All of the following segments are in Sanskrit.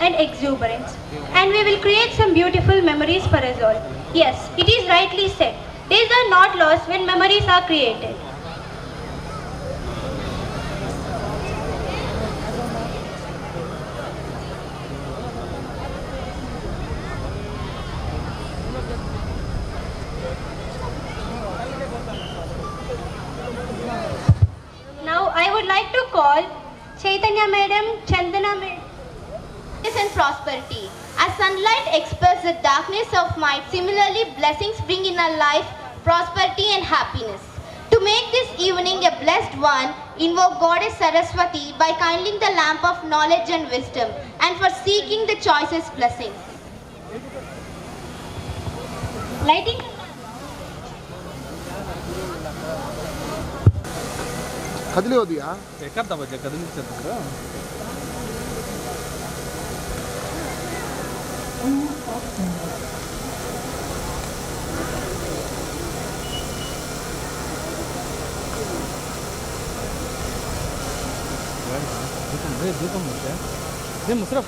and exuberance. And we will create some beautiful memories for us all. Yes, it is rightly said. Days are not lost when memories are created. Now I would like to call Chaitanya Madam, Chandana Madam. And prosperity. As sunlight expels the darkness of night, similarly blessings bring in our life prosperity and happiness. To make this evening a blessed one, invoke Goddess Saraswati by kindling the lamp of knowledge and wisdom, and for seeking the choicest blessings. Lighting. कदली हो दिया एकर दबा कदली चलता दूसरा मुशरफ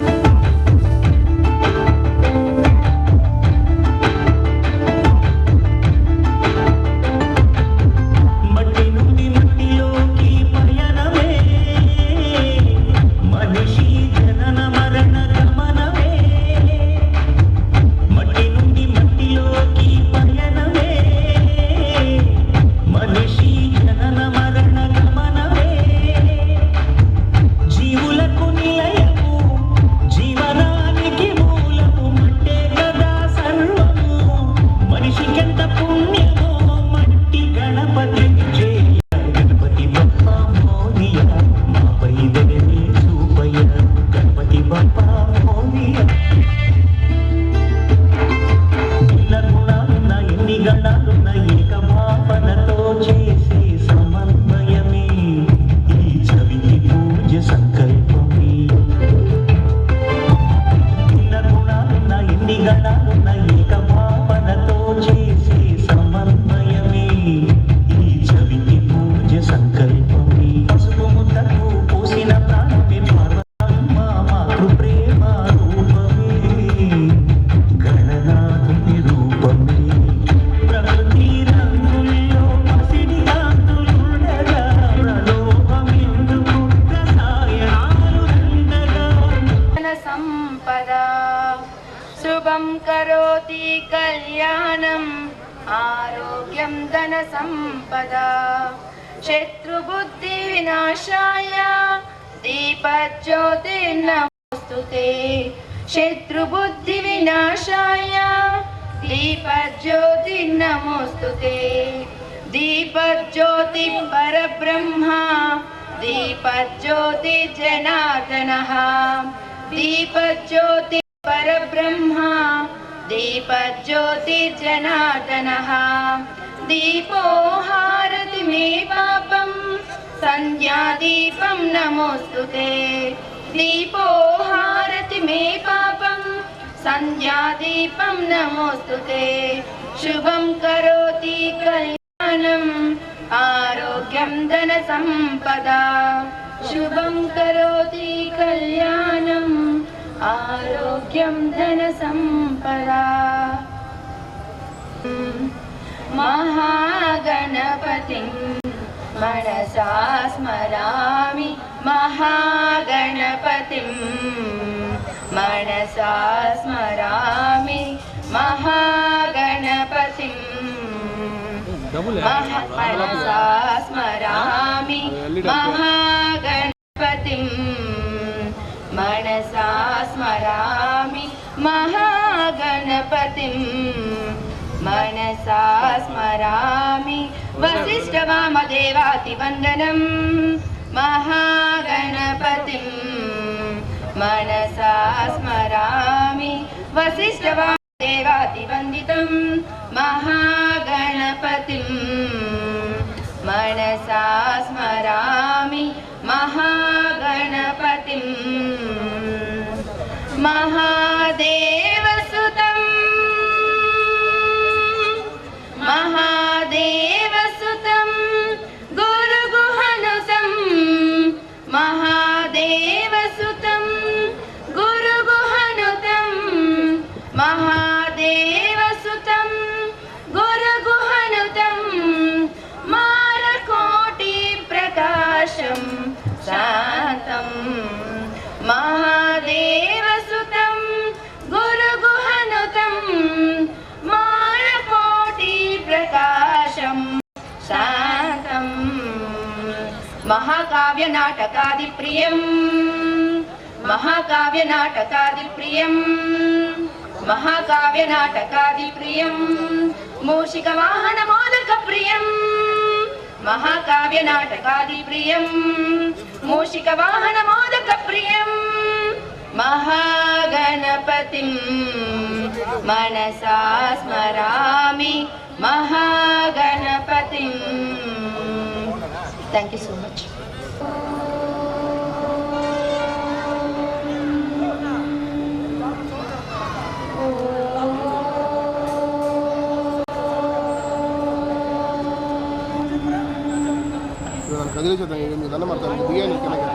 आरोग्यं धन संपदा शत्रुबुद्धि विनाशाय दीपज्योतिर्नमोस्तुते शत्रुबुद्धि विनाशाय दीपज्योतिर्नमोस्तुते दीपज्योति परब्रह्मा दीपज्योति जनार्दनः दीपज्योति परब्रह्मा दीपज्योति जनार्दनः दीपो हारति मे पापं संध्यादीपं नमोस्तुते दीपो हारति मे पापं संध्यादीपं नमोस्तुते शुभं करोति कल्याणम् आरोग्यं धन संपदा शुभं करोति कल्याणम् आरोग्यं धन संपदा महागणपतिं मनसा स्मरामि महागणपतिं मनसा स्मरामि महागणपतिं मनसा स्मरामि महागणपतिं मनसा स्मरामि महागणपतिं मनसा स्मरामि वसिष्ठवामदेवातिवन्दनं महागणपतिं मनसा स्मरामि वसिष्ठवामदेवातिवन्दितं महागणपतिं मनसा स्मरामि महागणपतिं महादेवसुतं महादेवसुतं गुरुगुहनुतं महादेवसुतं गुरुगुहनुतं शान्तं महादेवसुतं गुरुगुहनुतं मानकोटिप्रकाशं शान्तं महाकाव्यनाटकादिप्रियं महाकाव्यनाटकादिप्रियं मूषिकवाहनमोदकप्रियं महाकाव्यनाटकादिप्रियं मूषिकवाहनमोदकप्रियं महागणपतिं मनसा स्मरामि महागणपतिं. Thank you so much. ನಾನು ಕದಿಲಿಸಿದ ನೀವು ದನ ಮಾಡ್ತಾರೆ ಬಿರಿಯಾನಿ ಕೆಳಗೆ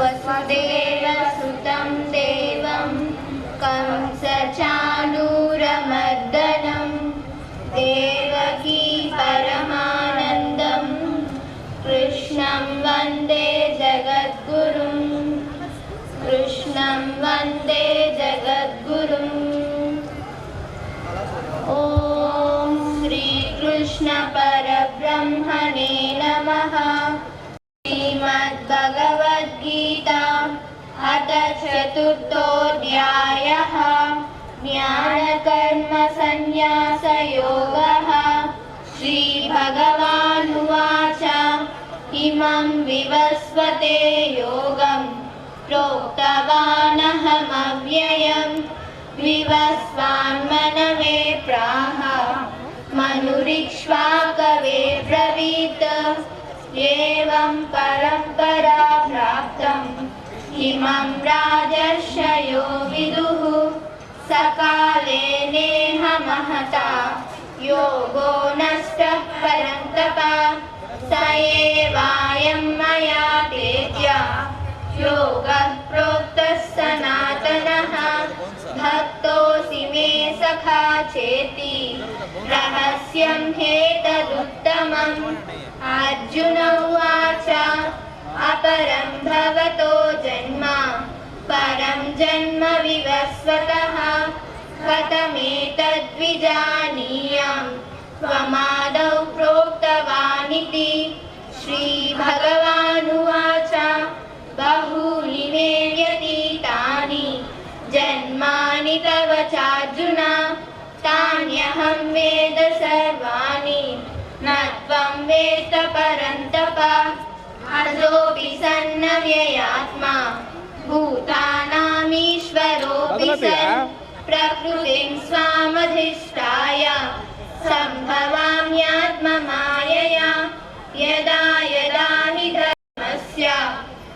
वसुदेवसुतं देवं कंसचाणूरमर्दनं देवकी परमानन्दं कृष्णं वन्दे जगद्गुरुं ॐ श्रीकृष्ण परब्रह्मणे नमः. श्रीमद्भगवद्गीता अथ चतुर्थोऽध्यायः ज्ञानकर्मसन्न्यासयोगः. श्रीभगवानुवाच इमं विवस्वते योगं प्रोक्तवानहमव्ययं विवस्वान्मनवे प्राह मनुरिक्ष्वाकवे ब्रवीत् एवं परम्परा प्राप्तम् इमं राजर्षयो विदुः सकाले नेह महता योगो नष्टः परन्तप स एवायं मया तेज्य योगः प्रोक्तः सनातनः भक्तोऽसि मे सखा चेति रहस्यं ह्येतदुत्तमम्. अर्जुन उवाच अपरं भवतो जन्म परं जन्म विवस्वतः कथमेतद्विजानीयाम् त्वमादौ प्रोक्तवानिति. श्रीभगवानुवाच बहूनि मे व्यतीतानि जन्मानि तव चार्जुन तान्यहं वेद सर्वाणि न त्वं वेत्त परन्तप. अजोऽपि सन्नव्ययात्मा भूतानामीश्वरोऽपि सन् प्रकृतिं स्वामधिष्ठाय सम्भवाम्यात्ममायया. यदा यदा हि धर्मस्य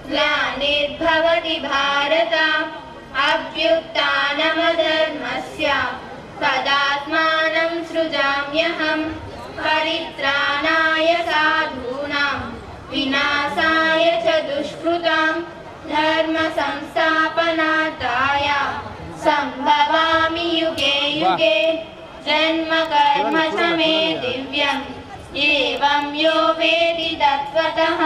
ग्लानिर्भवति भारत अभ्युत्थानमधर्मस्य तदात्मानं सृजाम्यहं. परित्राणाय साधूनां विनाशाय च दुष्कृतां धर्म संस्थापनार्थाय सम्भवामि युगे युगे. जन्म कर्म च मे दिव्यम् एवं यो वेदि तत्त्वतः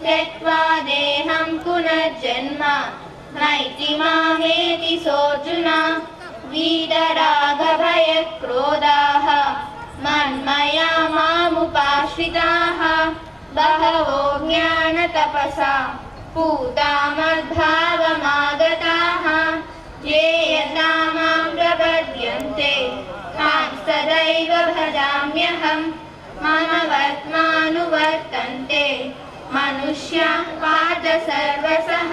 त्यक्त्वा देहं पुनर्जन्म नैति मामेति सोऽर्जुन. वीतरागभयक्रोधाः मन्मया मामुपाश्रिताः बहवो ज्ञानतपसा पूता मद्भावमागताः. ये यथा मां प्रपद्यन्ते तां सदैव भजाम्यहं. मम वर्त्मानुवर्तन्ते मनुष्याः पार्थ सर्वशः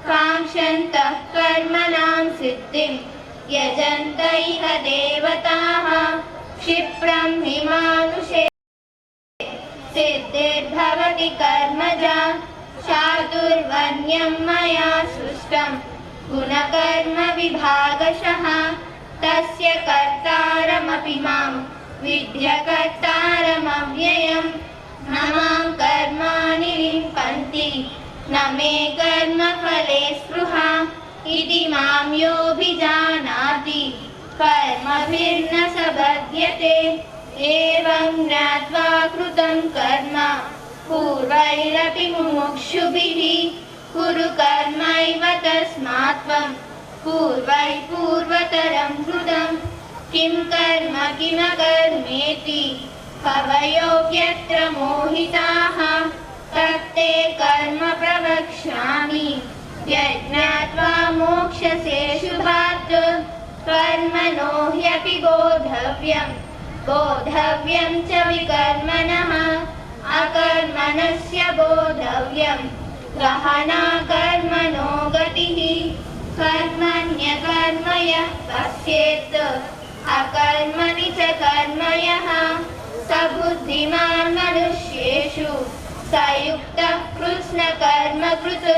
काङ्क्षन्तः कर्मणां सिद्धिं यजन्त इह देवताः. क्षिप्रं हि मानुषे सिद्धिर्भवति कर्मजा चातुर्वर्ण्यं मया सृष्टं गुणकर्म विभागशः. तस्य कर्तारमपि मां विद्यकर्तारमव्ययम्. न मां कर्माणि लिम्पन्ति न मे कर्मफले स्पृहा इति मां योऽभिजानाति कर्मभिर्न स बध्यते एवं ज्ञात्वा कृतं कर्म पूर्वैरपि मुमुक्षुभिः कुरु कर्मैव तस्मात् त्वं पूर्वतरं कृतं किं कर्म किमकर्मेति कवयोऽप्यत्र मोहिताः तत्ते कर्म प्रवक्ष्यामि यज्ञात्वा मोक्षसे शुभात् कर्मणो ह्यपि बोधव्यं च विकर्मणः अकर्मणस्य बोधव्यं गहना कर्मणो गतिः कर्मण्यकर्म यः पश्येत् अकर्मणि च कर्म यः स बुद्धिमान् मनुष्येषु स युक्तः कृष्णकर्मकृत्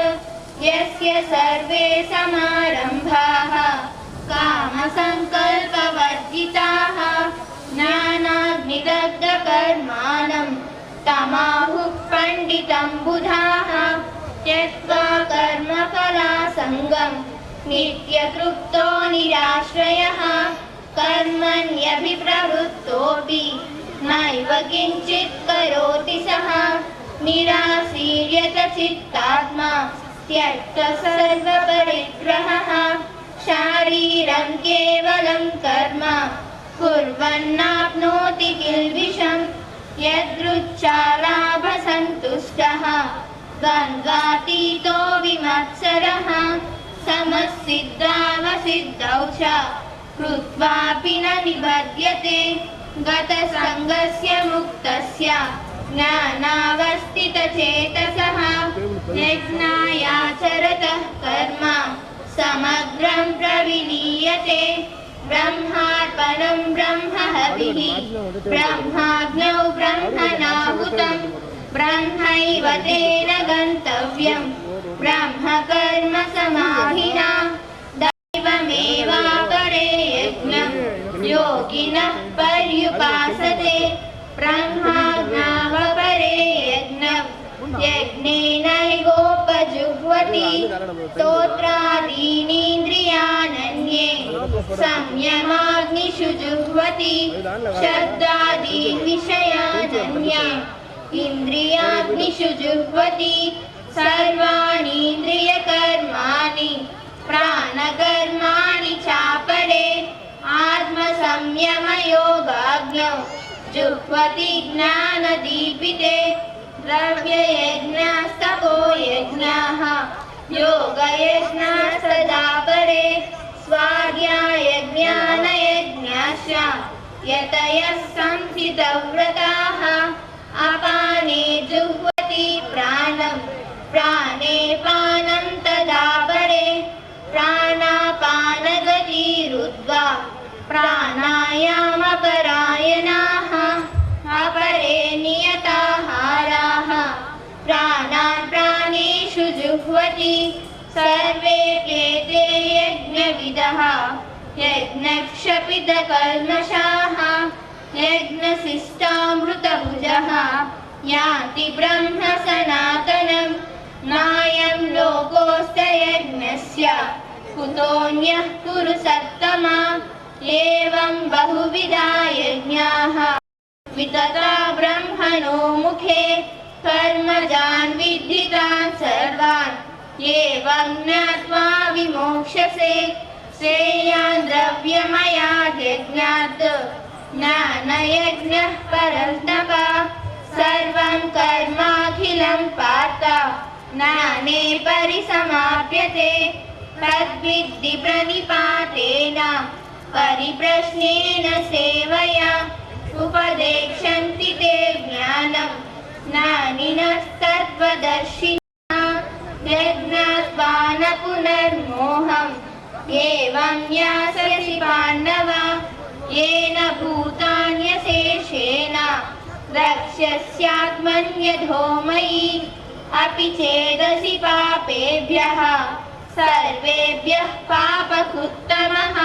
यस्य सर्वे समारम्भाः कामसङ्कल्पवर्जिताः ज्ञानाग्निदग्धकर्माणं तमाहुः पण्डितं बुधाः त्यक्त्वा कर्मफलासङ्गं नित्यतृप्तो निराश्रयः कर्मण्यभिप्रवृत्तोऽपि नैव किञ्चित् करोति सः निराशीर्यत चित्तात्मा त्यक्त्वा सर्वपरिग्रहः शारीरं केवलं कर्म कुर्वन्नाप्नोति किल्बिषम् यदृच्छालाभसन्तुष्टः द्वन्द्वातीतो विमत्सरः समसिद्धावसिद्धौ च कृत्वापि न निबध्यते गतसङ्गस्य मुक्तस्य ज्ञानावस्थितचेतसः यज्ञायाचरतः कर्म समग्रं प्रविलीयते ब्रह्मार्पणं ब्रह्महविः ब्रह्माग्नौ ब्रह्मणाहुतं ब्रह्मैव तेन गन्तव्यं ब्रह्मकर्म समाहिना दैवमेवापरे यज्ञं योगिनः पर्युपासते ब्रह्माज्ञावपरे यज्ञं यज्ञेनैवोपजुह्वति स्तोत्रादीनीन्द्रियानन्ये संयमाग्निषु जुह्वति शब्दादीन् विषयानन्ये इन्द्रियाग्निषु जुह्वति सर्वाणीन्द्रियकर्माणि प्राणकर्माणि चापरे आत्मसंयमयोगाग्नौ जुह्वति ज्ञानदीपिते द्रव्ययज्ञास्तपो यज्ञाः योगयज्ञास्तदापरे स्वाध्यायज्ञानयज्ञाश्च यतयः संस्थितव्रताः अपाने जुह्वति प्राणं प्राणे पानं तदापरे प्राणापानगतिरुद्ध्वा प्राणायामपरायणाः अपरे नियताहाराः प्राणान् प्राणेषु जुह्वति सर्वेऽप्येते यज्ञविदः यज्ञक्षपितकल्मषाः यज्ञशिष्टामृतभुजः यान्ति ब्रह्म सनातनं नायं लोकोऽस्त्ययज्ञस्य कुतोऽन्यः कुरु सत्तमा एवं बहुविधा यज्ञाः वितता ब्रह्मणो मुखे कर्मजान् विद्धितान् सर्वान् एवं ज्ञात्वा विमोक्ष्यसे श्रेयान् द्रव्यमयाद् यज्ञात् ज्ञानयज्ञः परन्तपा सर्वं कर्माखिलं पार्थ ज्ञाने परिसमाप्यते तद्विद्धि प्रणिपातेन परिप्रश्नेन सेवया उपदेक्षन्ति ते ज्ञानं ज्ञानिनस्तत्त्वदर्शिनः यज्ञात्वा न पुनर्मोहम् एवं यास्यसि पाण्डव येन भूतान्यशेषेण रक्ष्यस्यात्मन्यधो मयि अपि चेदसि पापेभ्यः सर्वेभ्यः पापकृत्तमः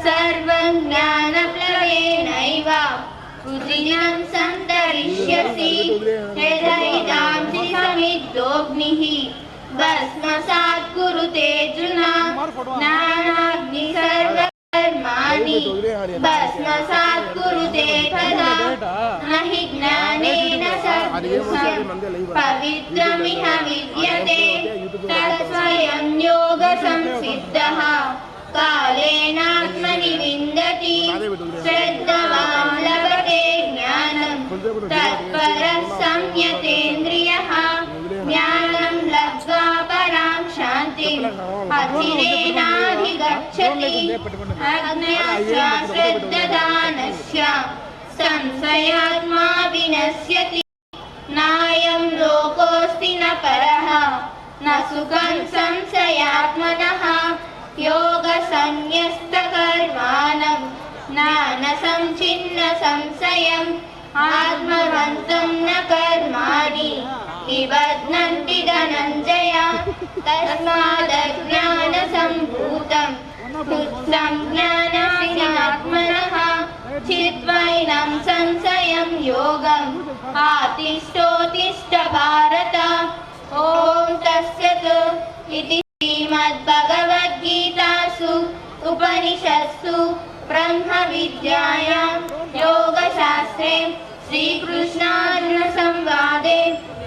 सर्वं ज्ञानप्लवेनैव रुधिनं सन्तरिष्यसि यदैदांसि समिद्धोऽग्निः भस्मसात् कुरुते जुना ज्ञानाग्नि सर्वकर्माणि भस्मसात् कुरुते तदा न हि ज्ञानेन सद्गुणं पवित्रमिह विद्यते तत्स्वयं योगसंसिद्धः कालेनात्मनि विन्दति श्रद्धवान् लभते ज्ञानं तत्परः संयतेन्द्रियः ज्ञानं लब्ध्वा परां शान्तिम् अचिरेणाधिगच्छति अज्ञस्य श्रद्धदानस्य संशयात्मा विनश्यति नायं लोकोऽस्ति न परः न सुखं संशयात्मनः योगसंन्यस्तकर्माणं ज्ञानसंच्छिन्न संशयम् आत्मवन्तं न कर्माणि निबध्नन्ति धनञ्जय तस्मादज्ञानसम्भूतं तुच्छं ज्ञानस्यात्मनः चिद्वैनं संशयं योगम् आतिष्ठोत्तिष्ठ भारत ॐ तस्सत् इति श्रीमद्भगवद्गीतासु उपनिषत्सु ब्रह्मविद्यायां योगशास्त्रे श्रीकृष्णार्जुनसंवादे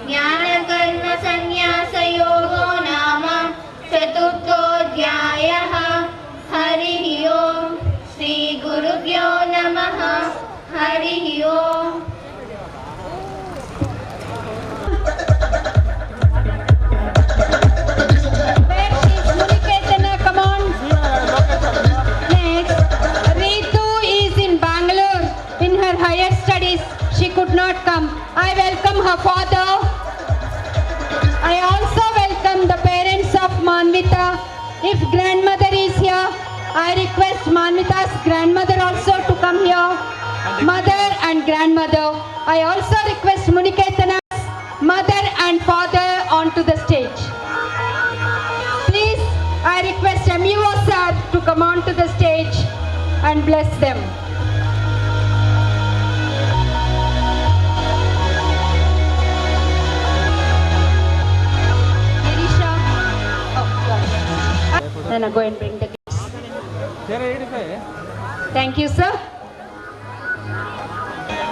ज्ञानकर्मसन्न्यासयोगो नाम चतुर्थोऽध्यायः। हरिः ओम्। श्रीगुरुभ्यो नमः। हरिः ओम्। She could not come. I welcome her father. I also welcome the parents of Manvita. If grandmother is here, I request Manvita's grandmother also to come here. Mother and grandmother. I also request Muniketana's mother and father onto the stage. Please, I request MUO sir to come onto the stage and bless them. Nana, go and bring the gifts. Thank you, sir.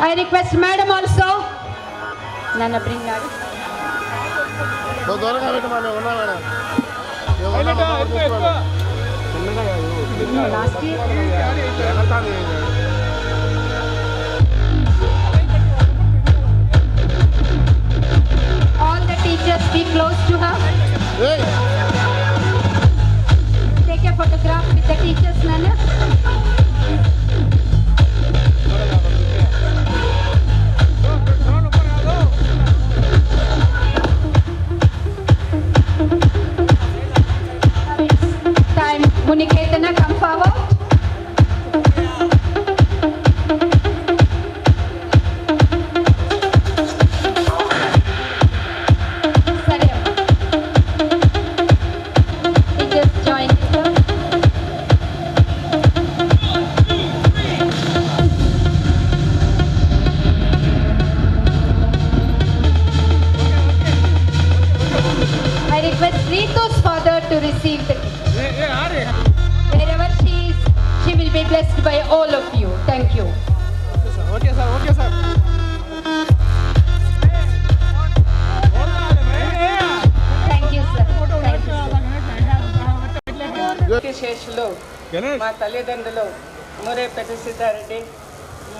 I request madam also. Nana, bring that. Last year. All the teachers be close to her. Take a photograph with the teachers, Nana. Time, Muniketana, come forward. Wherever she is, she will be blessed by all of you. Thank you. Okay, sir. Thank you, sir. శేషులు మా తల్లిదండ్రులు మురే పెద్దసిద్ధారెడ్డి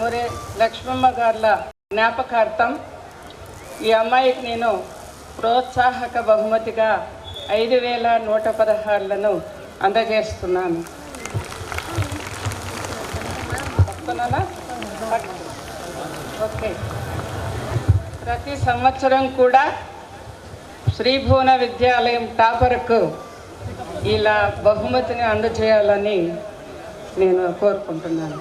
మురే లక్ష్మమ్మ గార్ల జ్ఞాపకార్థం ఈ అమ్మాయికి నేను ప్రోత్సాహక బహుమతిగా 5,116లను అందజేస్తున్నాను. ఓకే. ప్రతి సంవత్సరం కూడా శ్రీభువన విద్యాలయం టాపర్కు ఇలా బహుమతిని అందజేయాలని నేను కోరుకుంటున్నాను.